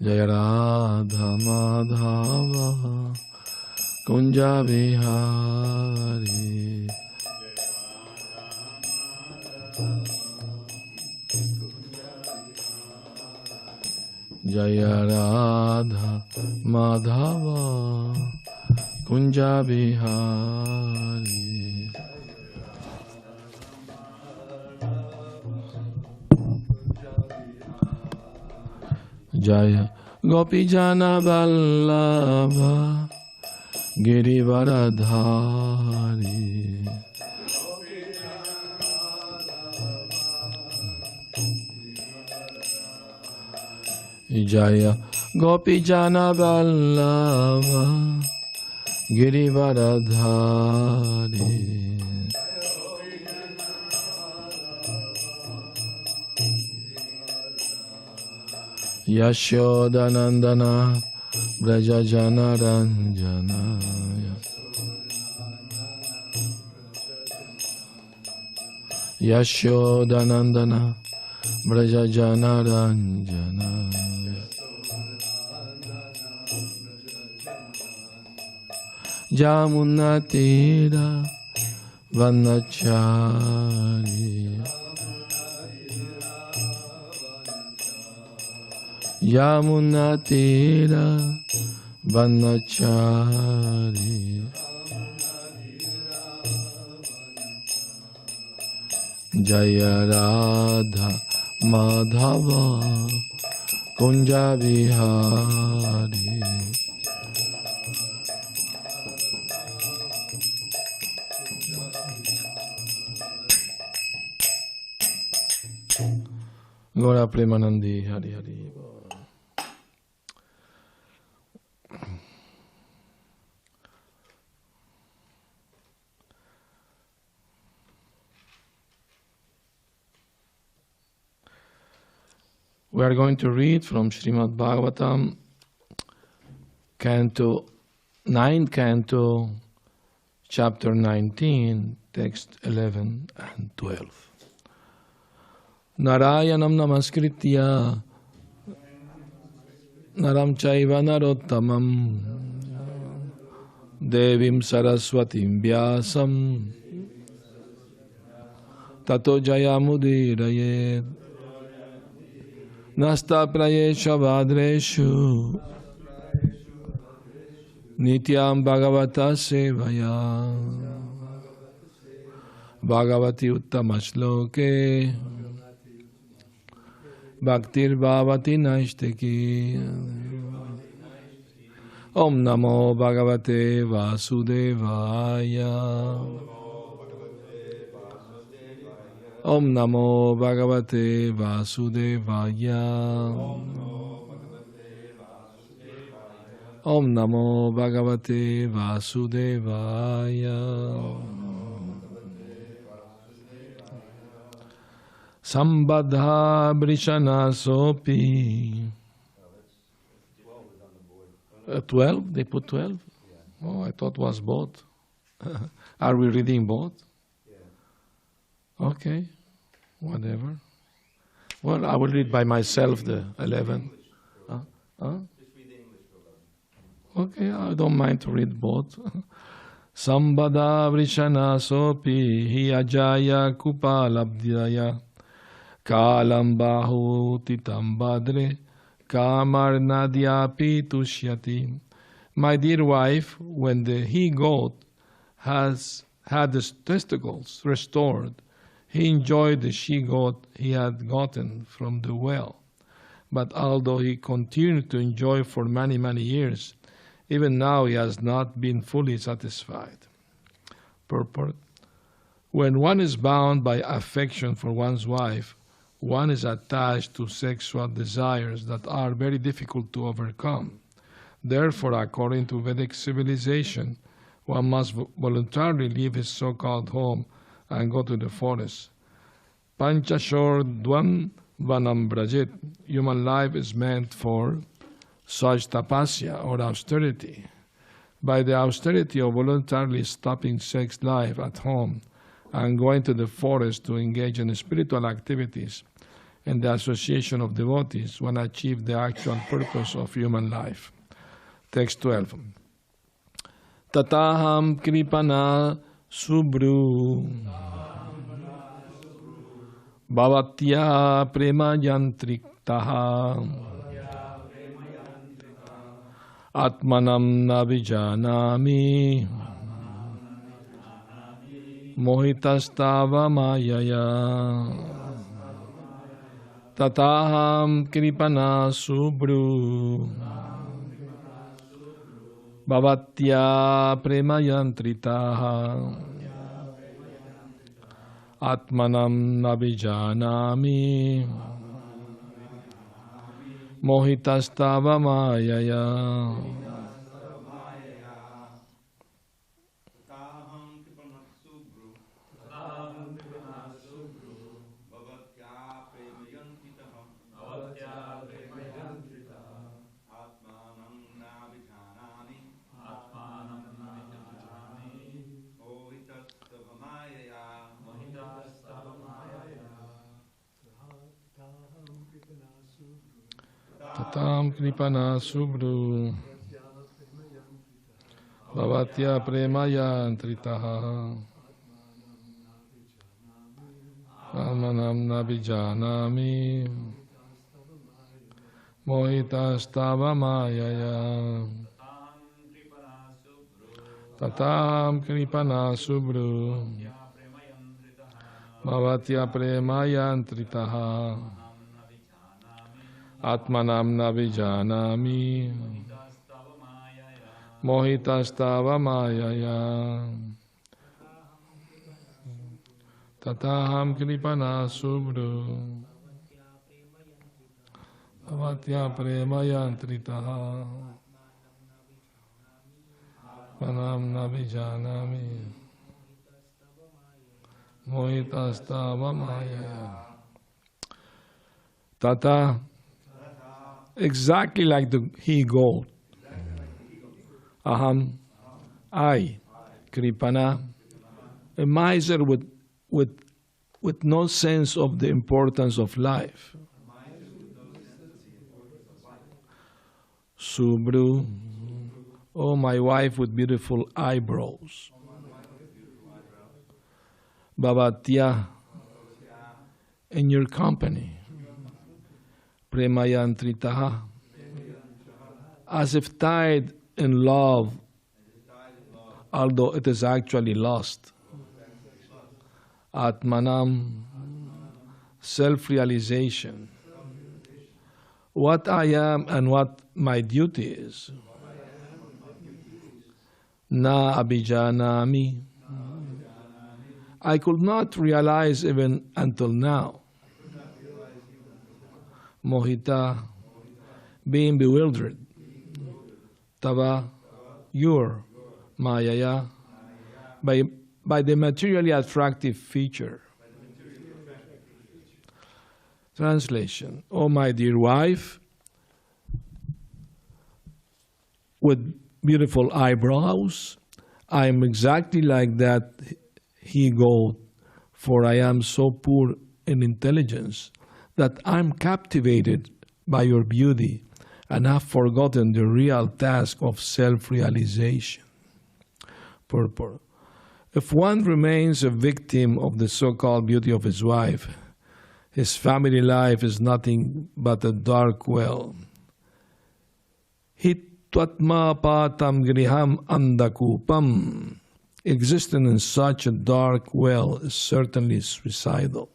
Jaya Radha Madhava Kunja Bihari. Jaya Radha Madhava Kunja Bihari. Jaya Gopijana Vallabha Girivaradhari. Jaya Gopijana Vallabha Girivaradhari. Yashodanandana Brajajana Ranjana. Yashodanandana Brajajana Ranjana. Jamunatira Vanachari. Yamunatira Vanachari. Jaya Radha Madhava Kunja Bihari. Gora Premanandi Hari Hari. We are going to read from Srimad Bhagavatam, Canto 9, Canto, Chapter 19, Text 11 and 12. Narayanam namaskritya naram chaiva narottamam devim saraswatim vyasam tato jayamudirayet nasta prayesha vadreshu nityam bhagavata sevaya bhagavati uttamashloke Bhaktir Bhavati Naishtaki. Om Namo Bhagavate Vasudevaya. Om Namo Bhagavate Vasudevaya. Om Namo Bhagavate Vasudevaya. Sambadha Brishana Sopi. 12? They put 12? Oh, I thought it was both. Are we reading both? Okay, whatever. Well, I will read by myself the 11. Okay, I don't mind to read both. Sambadha Vrishana Sopi Hiyajaya Kupalabdhyaya Kalam Bahutitam Badre Kamar Nadyapi Tushyati. My dear wife, when the he-goat has had his testicles restored, he enjoyed the she-goat he had gotten from the well. But although he continued to enjoy for many, many years, even now he has not been fully satisfied. Purport. When one is bound by affection for one's wife, one is attached to sexual desires that are very difficult to overcome. Therefore, according to Vedic civilization, one must voluntarily leave his so-called home and go to the forest. Panchashor Dvam Vanam Brajit. Human life is meant for such tapasya or austerity. By the austerity of voluntarily stopping sex life at home and going to the forest to engage in spiritual activities, and the association of devotees, one achieves the actual purpose of human life. Text 12. Tataham kripana subru bhavatya prema yantriktaha atmanam navijanami mohitastava mayaya tataham kripana subru bhavatya prema yantritaha atmanam navijanami mohitastava mayaya. Tatam kripana subru bhavatya premaya antritaha atmanam navijanami mohitastava mayaya tatam kripana subru bhavatya premaya antritaha atmanam navijanami mohitastava mayaya tataham kripana subru bhavatya premaya antritaha atmanam navijanami mohitastava mayaya. Tata, exactly like the he-goat. Aham, I, Kripana, a miser with no sense of the importance of life. Subru, oh my wife with beautiful eyebrows. Bhavatya, in your company. Premayantritaha, as if tied in love, although it is actually lost. Atmanam, self-realization. What I am and what my duty is. Na abhijanami. I could not realize even until now. Mohita, being bewildered. Tava, your, mayaya, by the materially attractive feature. Translation. Oh my dear wife, with beautiful eyebrows, I am exactly like that he-goat, for I am so poor in intelligence that I'm captivated by your beauty and have forgotten the real task of self-realization. Purport. If one remains a victim of the so-called beauty of his wife, his family life is nothing but a dark well. Hitvatma patam griham andakupam. Existing in such a dark well is certainly suicidal.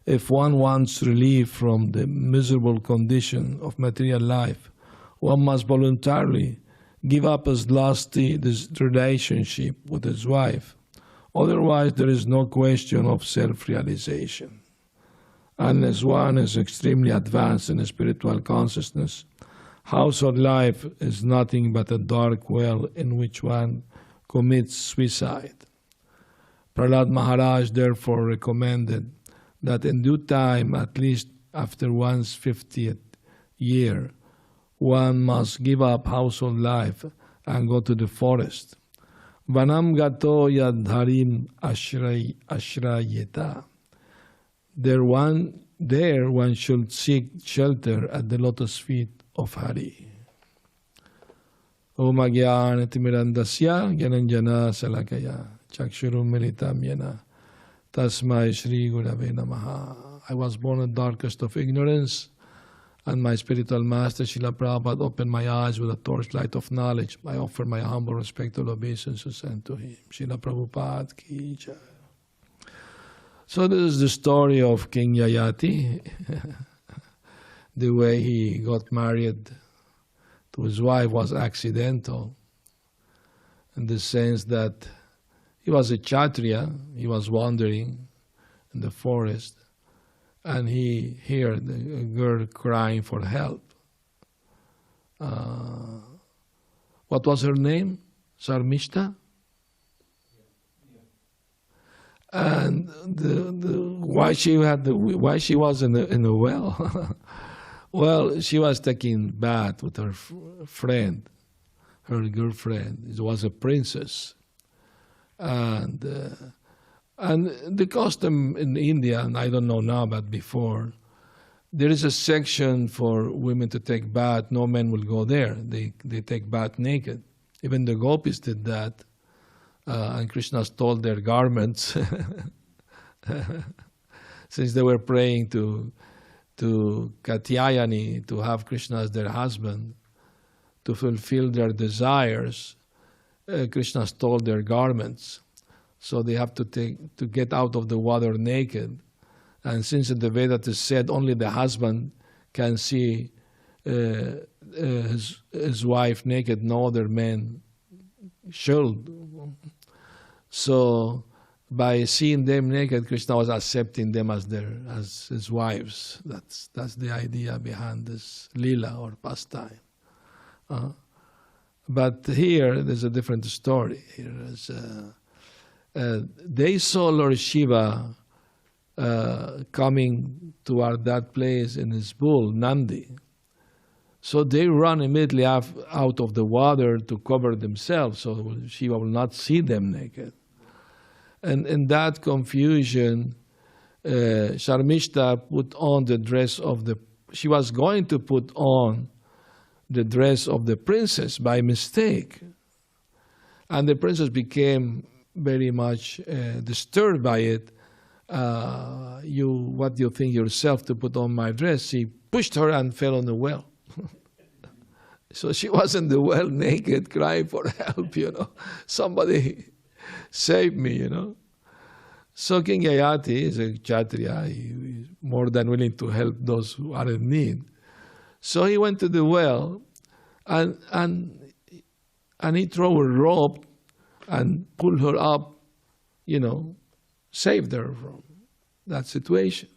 If one wants relief from the miserable condition of material life, one must voluntarily give up his lusty relationship with his wife. Otherwise, there is no question of self-realization. Unless one is extremely advanced in spiritual consciousness, household life is nothing but a dark well in which one commits suicide. Prahlad Maharaj therefore recommended that in due time, at least after one's 50th year, one must give up household life and go to the forest. Vanam gato yadharim ashrayeta. There one there one should seek shelter at the lotus feet of Hari. Om Agyan Timirandasya Gyananjana Salakaya Chakshurum Militam Yena Tasmai Shri Gurave Namaha. I was born in the darkest of ignorance, and my spiritual master Srila Prabhupada opened my eyes with a torchlight of knowledge. I offer my humble respectful obeisances unto him. Srila Prabhupada ki jai. So this is the story of King Yayati, the way he got married to his wife was accidental, in the sense that he was a Kshatriya, he was wandering in the forest, and he heard a girl crying for help. What was her name? Sarmishta? And why she was in a well? Well, she was taking bath with her friend, her girlfriend. It was a princess, and the custom in India, and I don't know now, but before, there is a section for women to take bath. No men will go there. They take bath naked. Even the gopis did that, and Krishna stole their garments since they were praying to Katyayani, to have Krishna as their husband, to fulfill their desires. Krishna stole their garments, so they have to get out of the water naked. And since in the Vedas it said only the husband can see his wife naked, no other man should. So by seeing them naked, Krishna was accepting them as his wives. That's the idea behind this lila or pastime. But here there's a different story. Here is, they saw Lord Shiva coming toward that place in his bull, Nandi. So they run immediately out of the water to cover themselves, so Shiva will not see them naked. And in that confusion, Sharmishta put on the dress of she was going to put on the dress of the princess by mistake. And the princess became very much disturbed by it. What do you think yourself to put on my dress? She pushed her and fell in the well. So she was in the well naked, crying for help, Somebody save me, So King Yayati is a Kshatriya. He is more than willing to help those who are in need. So he went to the well and he threw a rope and pulled her up, saved her from that situation.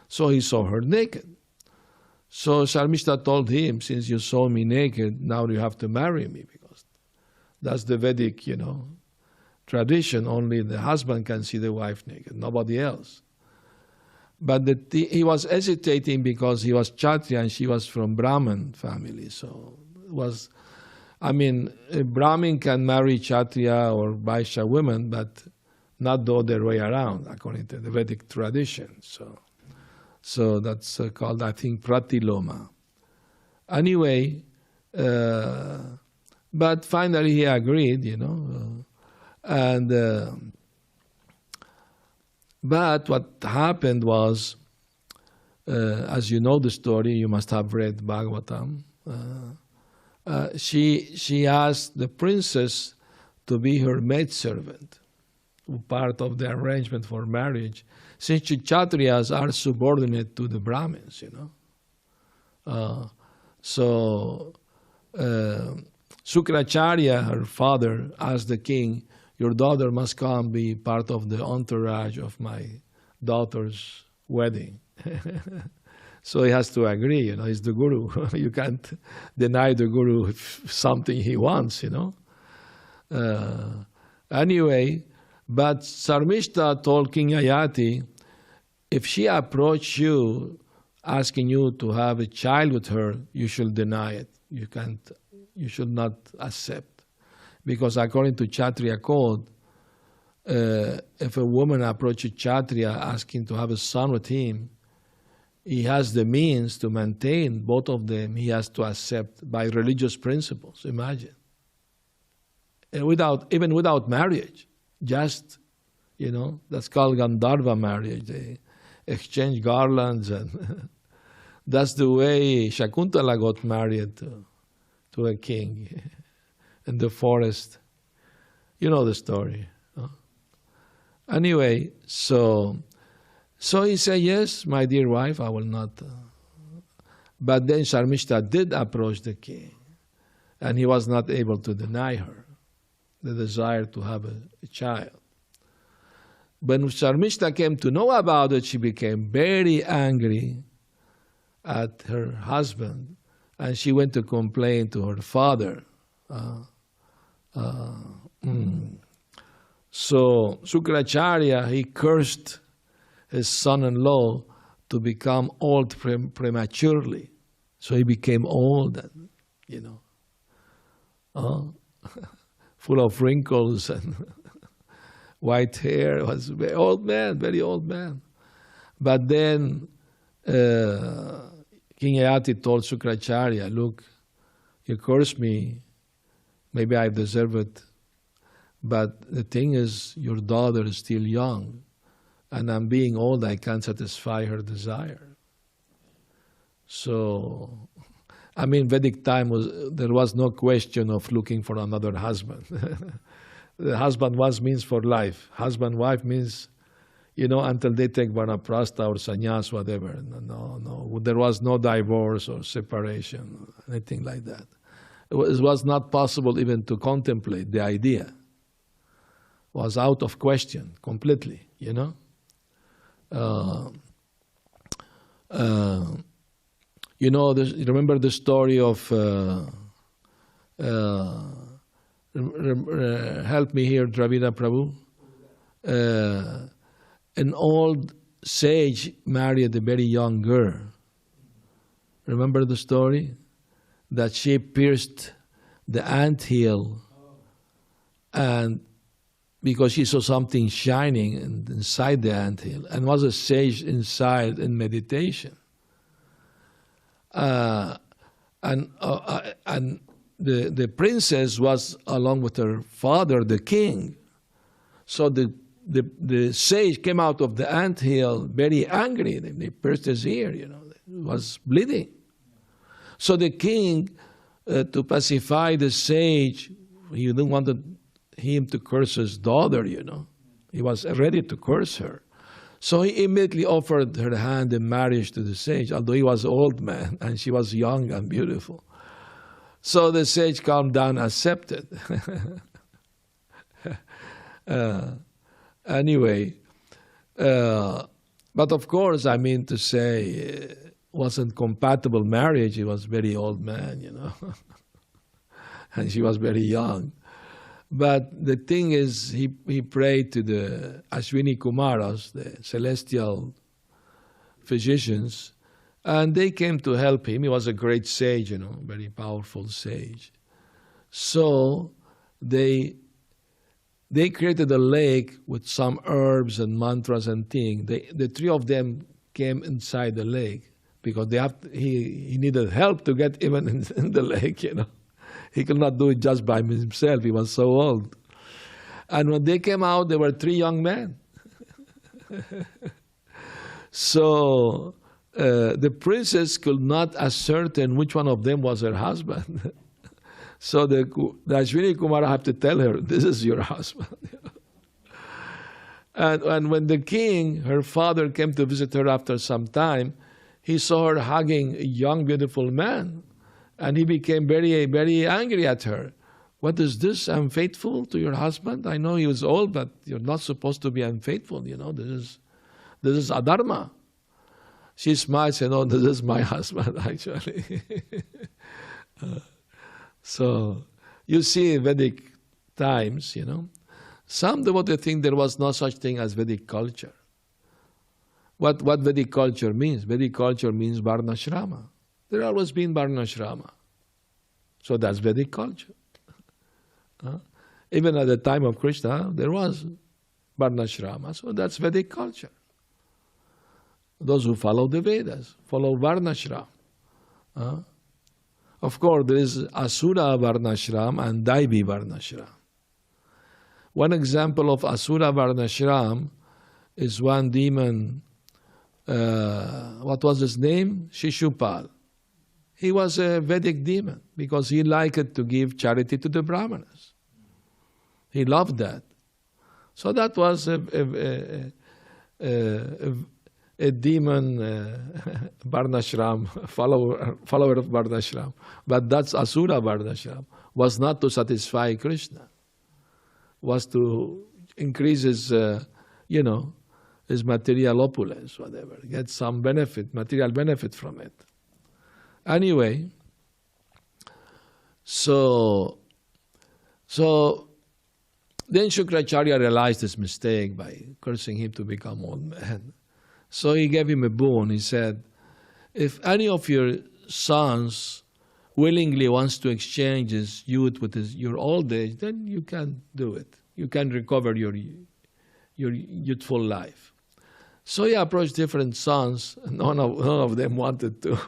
So he saw her naked. So Sharmishta told him, since you saw me naked, now you have to marry me, because that's the Vedic, tradition. Only the husband can see the wife naked, nobody else. But he was hesitating because he was Kshatriya and she was from Brahmin family. So a Brahmin can marry Kshatriya or Vaishya women, but not the other way around, according to the Vedic tradition. So that's called, I think, pratiloma. Anyway, but finally he agreed, but what happened was, as you know the story, you must have read Bhagavatam. She asked the princess to be her maidservant, part of the arrangement for marriage, since Kshatriyas are subordinate to the Brahmins, So Sukracharya, her father, asked the king, your daughter must come be part of the entourage of my daughter's wedding. So he has to agree, he's the guru. You can't deny the guru something he wants, Anyway, but Sarmishta told King Yayati, if she approached you asking you to have a child with her, you should deny it. You should not accept. Because according to Kshatriya code, if a woman approaches Kshatriya asking to have a son with him, he has the means to maintain both of them, he has to accept by religious principles. Imagine. And even without marriage, just, that's called Gandharva marriage. They exchange garlands, and that's the way Shakuntala got married to a king in the forest. You know the story. Huh? Anyway, so he said, yes, my dear wife, I will not. But then Sharmishta did approach the king, and he was not able to deny her the desire to have a child. When Sharmishta came to know about it, she became very angry at her husband, and she went to complain to her father. So Shukracharya, he cursed his son-in-law to become old prematurely. So he became old and, full of wrinkles and white hair. Was a very old man. But then King Yayati told Shukracharya, look, you cursed me, maybe I deserve it, but the thing is, your daughter is still young, and I'm being old, I can't satisfy her desire. So, Vedic time there was no question of looking for another husband. The husband means for life. Husband-wife means, until they take vanaprastha or sannyas, whatever. No. There was no divorce or separation, anything like that. It was not possible even to contemplate the idea. It was out of question completely, remember the story of, help me here, Dravida Prabhu. An old sage married a very young girl. Remember the story? That she pierced the anthill, and because she saw something shining inside the anthill, and was a sage inside in meditation. And the princess was along with her father, the king. So the sage came out of the anthill very angry. They pierced his ear, it was bleeding. So the king, to pacify the sage, he didn't want him to curse his daughter, He was ready to curse her. So he immediately offered her hand in marriage to the sage, although he was an old man and she was young and beautiful. So the sage calmed down, accepted. Anyway, but of course, to say, wasn't compatible marriage. He was a very old man, and she was very young. But the thing is, he prayed to the Ashwini Kumaras, the celestial physicians, and they came to help him. He was a great sage, very powerful sage. So they created a lake with some herbs and mantras and things. The three of them came inside the lake because he needed help to get even in the lake, He could not do it just by himself. He was so old. And when they came out, there were three young men. So the princess could not ascertain which one of them was her husband. So the Ashwini Kumara had to tell her, this is your husband. And when the king, her father, came to visit her after some time, he saw her hugging a young, beautiful man. And he became very, very angry at her. What is this? Unfaithful to your husband? I know he was old, but you're not supposed to be unfaithful. This is adharma. She smiled and said, "No, this is my husband, actually." So you see, Vedic times, some devotees think there was no such thing as Vedic culture. What Vedic culture means? Vedic culture means Varnashrama. There always been Varnashrama. So that's Vedic culture. Even at the time of Krishna, there was Varnashrama. So that's Vedic culture. those who follow the Vedas, follow Varnashram. Of course, there is Asura Varnashram and Daivi Varnashram. One example of Asura Varnashram is one demon, what was his name? Shishupal. He was a Vedic demon because he liked to give charity to the Brahmanas. He loved that. So that was a demon Varnashram, follower of Varnashram. But that's Asura Varnashram. Was not to satisfy Krishna. Was to increase his, his material opulence, whatever. Get some benefit, material benefit from it. Anyway, so then Shukracharya realized his mistake by cursing him to become old man. So he gave him a boon. He said, if any of your sons willingly wants to exchange his youth with your old age, then you can do it. You can recover your youthful life. So he approached different sons, and none of them wanted to.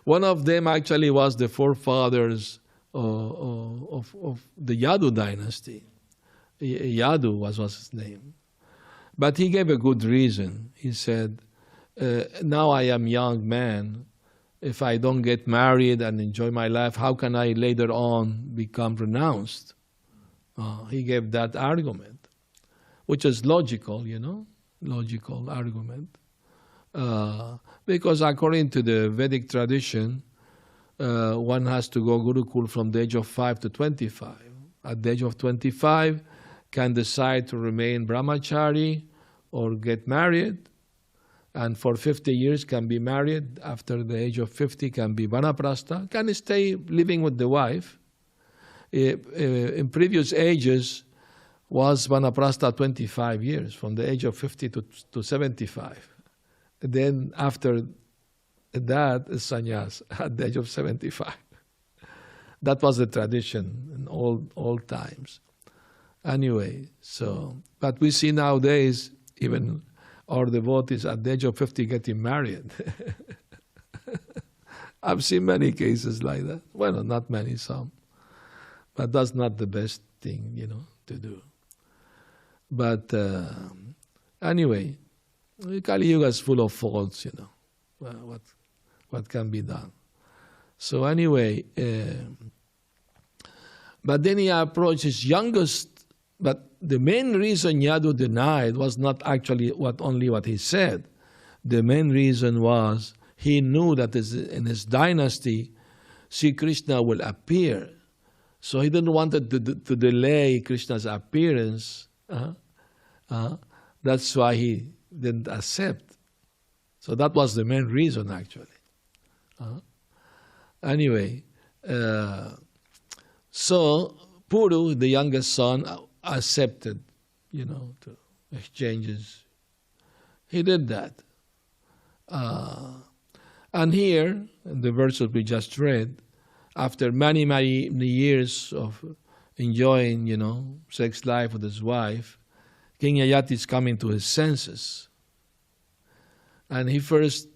One of them actually was the forefathers of the Yadu dynasty. Yadu was his name. But he gave a good reason. He said, now I am a young man. If I don't get married and enjoy my life, how can I later on become renounced? He gave that argument, which is logical, logical argument. Because according to the Vedic tradition, one has to go Gurukul from the age of 5 to 25. At the age of 25, can decide to remain brahmachari or get married, and for 50 years can be married. After the age of 50 can be vanaprastha, can stay living with the wife. In previous ages was vanaprastha 25 years, from the age of 50 to 75. Then after that is sannyas at the age of 75. That was the tradition in old times. Anyway, but we see nowadays even our devotees at the age of 50 getting married. I've seen many cases like that. Well, not many, some. But that's not the best thing, to do. But anyway, Kali Yuga is full of faults, Well, what can be done? So anyway, but then he approached his youngest. But the main reason Yadu denied was not actually only what he said. The main reason was he knew that in his dynasty, Sri Krishna will appear. So he didn't want to delay Krishna's appearance. That's why he didn't accept. So that was the main reason, actually. Anyway, so Puru, the youngest son, accepted, to exchanges. He did that. And here, in the verses we just read, after many, many years of enjoying, sex life with his wife, King Yayati is coming to his senses. And he first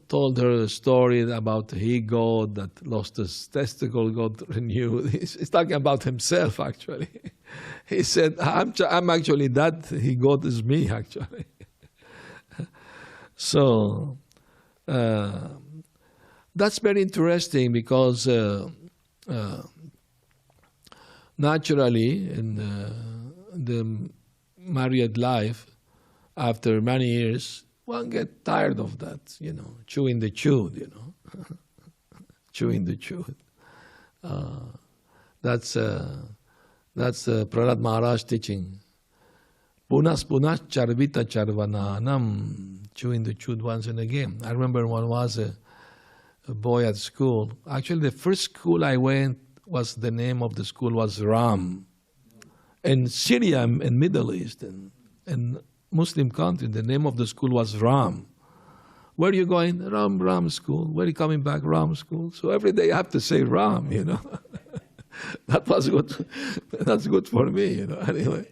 told her a story about the he-goat that lost his testicle, got renewed. He's talking about himself, actually. He said, I'm actually that he-goat is me, actually. So, that's very interesting because naturally in the married life, after many years, one get tired of that, chewing the chewed, chewing the chewed. That's Prahlad Maharaj teaching. Punas charvita charvananam, chewing the chewed once and again. I remember when I was a boy at school. Actually, the first school I went the name of the school was Ram. In Syria, in Middle East, in Muslim country, the name of the school was Ram. Where are you going? Ram school. Where are you coming back? Ram school. So every day I have to say Ram, That was good. That's good for me, Anyway,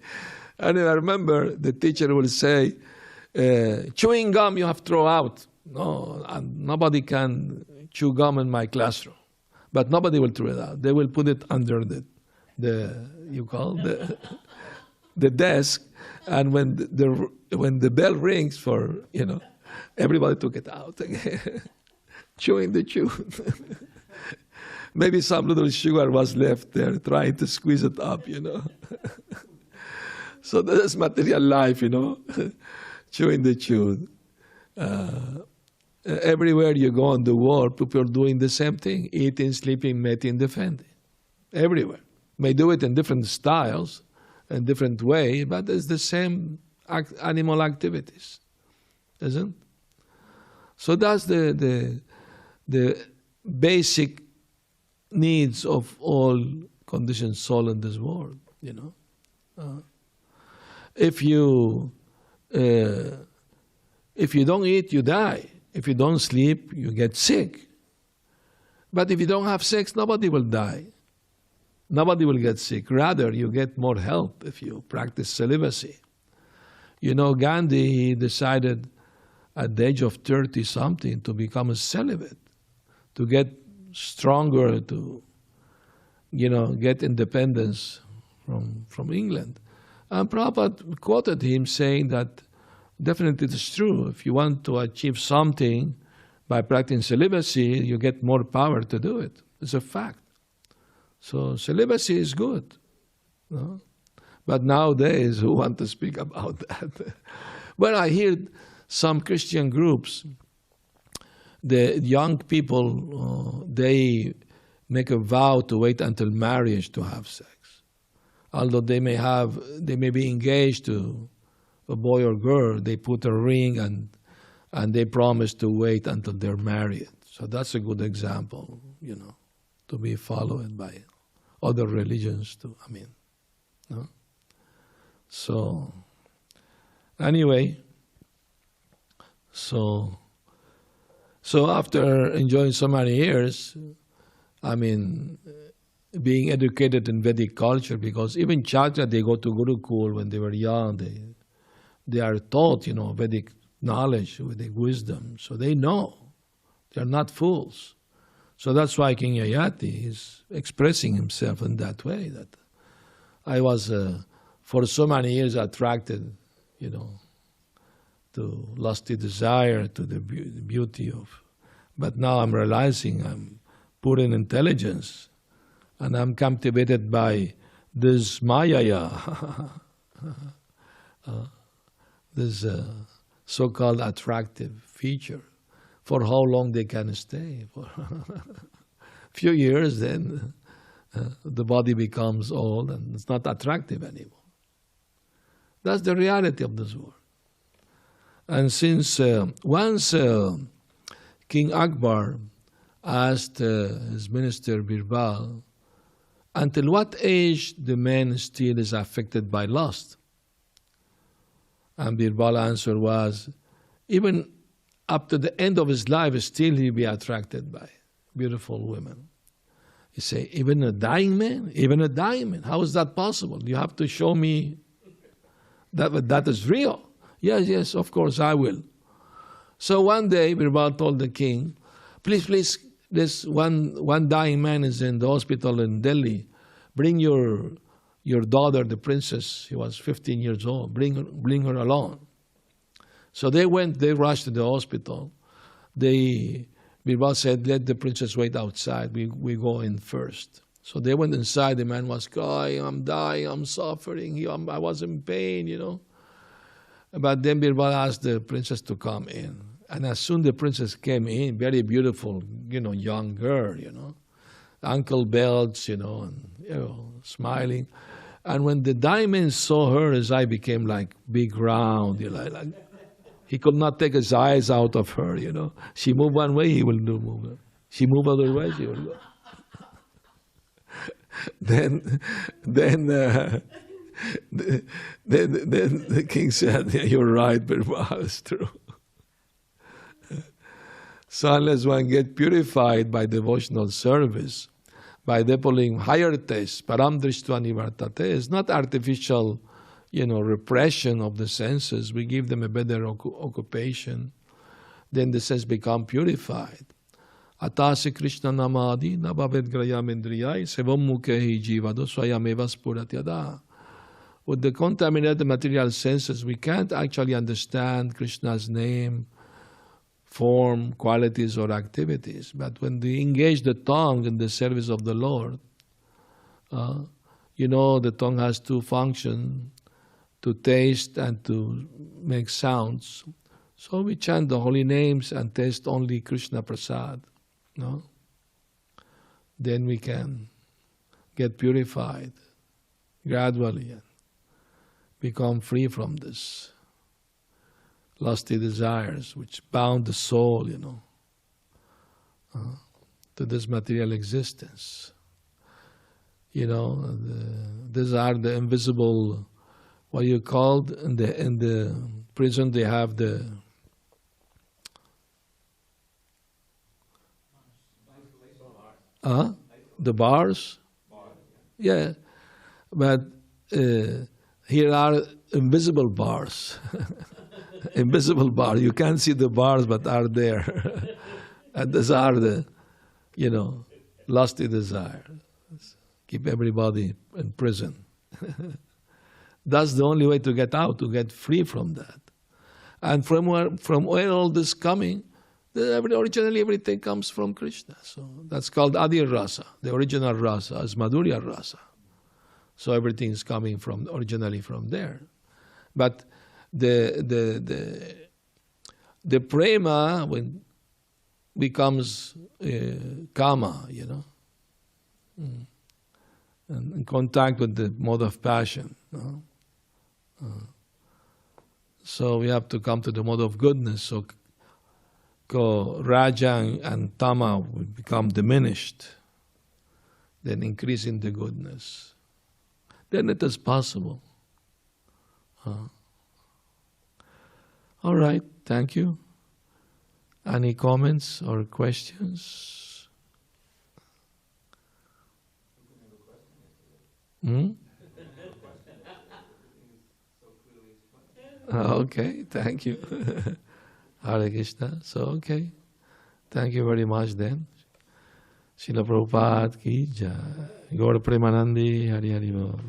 I remember the teacher will say, Chewing gum you have to throw out. No, and nobody can chew gum in my classroom. But nobody will throw it out. They will put it under the the desk, and when the bell rings for, everybody took it out again, chewing the chew. Maybe some little sugar was left there, trying to squeeze it up, So this is material life, chewing the chew. Everywhere you go in the world, people are doing the same thing: eating, sleeping, mating, defending. Everywhere. May do it in different styles, in different way, but it's the same animal activities, isn't it? So that's the basic needs of all conditioned soul in this world. If you don't eat, you die. If you don't sleep, you get sick. But if you don't have sex, nobody will die. Nobody will get sick. Rather, you get more health if you practice celibacy. Gandhi, he decided at the age of 30-something to become a celibate, to get stronger, to, get independence from England. And Prabhupada quoted him saying that definitely it's true. If you want to achieve something by practicing celibacy, you get more power to do it. It's a fact. So celibacy is good. But nowadays, who want to speak about that? Well, I hear some Christian groups, the young people, they make a vow to wait until marriage to have sex. Although they may be engaged to a boy or girl, they put a ring and they promise to wait until they're married. So that's a good example, to be followed by other religions too. So anyway, so after enjoying so many years, being educated in Vedic culture, because even Chatra, they go to Gurukul when they were young, they are taught, Vedic knowledge, Vedic wisdom, so they know. They are not fools. So that's why King Yayati is expressing himself in that way, that I was for so many years attracted, to lusty desire, to the beauty of, but now I'm realizing I'm poor in intelligence, and I'm captivated by this Mayaya, this so-called attractive feature. For how long they can stay? For a few years, then the body becomes old and it's not attractive anymore. That's the reality of this world. And since once King Akbar asked his minister Birbal, until what age the man still is affected by lust? And Birbal's answer was, even up to the end of his life, still he'll be attracted by beautiful women. You say, even a dying man? Even a dying man? How is that possible? You have to show me that is real. Yes, of course I will. So one day, Birbal told the king, please, this one dying man is in the hospital in Delhi. Bring your daughter, the princess. She was 15 years old. Bring her along. So they rushed to the hospital. Birbal said, let the princess wait outside. We go in first. So they went inside. The man was crying, I'm dying, I'm suffering, I was in pain, But then Birbal asked the princess to come in. And as soon the princess came in, very beautiful, young girl, ankle belts, and smiling. And when the diamond saw her, his eye became like big round, like he could not take his eyes out of her, She moved one way, he will move. She moved other way, she will go. Then the king said, you're right, Birbal, it's true. So unless one get purified by devotional service, by developing higher taste, param drishtva nivartate, it's not artificial repression of the senses, we give them a better occupation, then the sense become purified. Atasi Krishna namadi nabhavet grayam indriyai sevam mukhehi jivado swayameva spuratyada. With the contaminated material senses, we can't actually understand Krishna's name, form, qualities, or activities. But when we engage the tongue in the service of the Lord, the tongue has two functions, to taste and to make sounds. So we chant the holy names and taste only Krishna Prasad. No? Then we can get purified gradually and become free from this lusty desires which bound the soul, to this material existence. These are the invisible, what you called in the prison. They have the bars. Yeah, but here are invisible bars. Invisible bar. You can't see the bars, but are there. And these are the, lusty desire. Keep everybody in prison. That's the only way to get out, to get free from that. And from where all this coming, originally everything comes from Krishna. So that's called Adi Rasa. The original rasa is Madhurya Rasa. So everything is coming originally from there. But the prema when becomes kama, and in contact with the mode of passion. So we have to come to the mode of goodness. So Raja and Tama will become diminished, then increasing the goodness. Then it is possible. All right, thank you. Any comments or questions? Okay, thank you. Hare Krishna. So, okay. Thank you very much then. Srila Prabhupada ki jai. Gaur Premanandi, Hari Hari Bol.